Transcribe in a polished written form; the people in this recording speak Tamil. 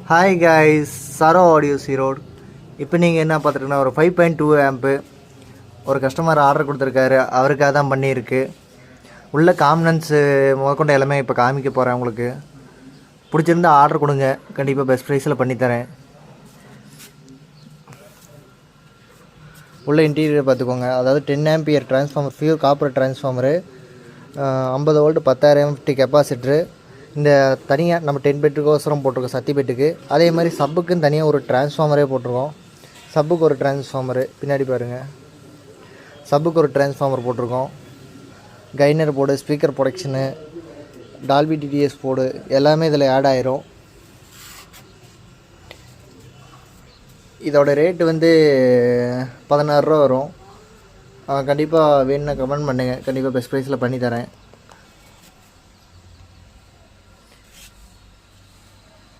Hi guys, Saro audio Erode. இப்போ நீங்கள் என்ன பார்த்துருக்கீங்கன்னா, ஒரு 5.2 ஆம்பு ஒரு கஸ்டமர் ஆர்டர் கொடுத்துருக்காரு. அவருக்காக தான் பண்ணியிருக்கு. உள்ள காம்பினன்ஸு முதற்கொண்டு எல்லாமே இப்போ காமிக்க போகிறேன். உங்களுக்கு பிடிச்சிருந்தா ஆர்டர் கொடுங்க, கண்டிப்பாக பெஸ்ட் ப்ரைஸில் பண்ணித்தரேன். உள்ள இன்டீரியர் பார்த்துக்கோங்க. அதாவது 10 ampere transformer, pure copper transformer, 50 volt 10,000 MFT capacitor. இந்த தனியாக நம்ம 10 பெட்டுக்கோசரம் போட்டிருக்கோம், சத்தி பெட்டுக்கு. அதே மாதிரி சப்புக்குன்னு தனியாக ஒரு டிரான்ஸ்ஃபார்மரே போட்டிருக்கோம். சப்புக்கு ஒரு டிரான்ஸ்ஃபார்மரு பின்னாடி பாருங்கள். சப்புக்கு ஒரு டிரான்ஸ்ஃபார்மர் போட்டிருக்கோம். Gainer board, speaker production, Dolby TDS board எல்லாமே இதில் ஆட் ஆயிரும். இதோட ரேட்டு வந்து 16 ரூபா வரும். கண்டிப்பாக வேணும்னா கமெண்ட் பண்ணுங்கள், கண்டிப்பாக பெஸ்ட் ப்ரைஸில் பண்ணித்தரேன்.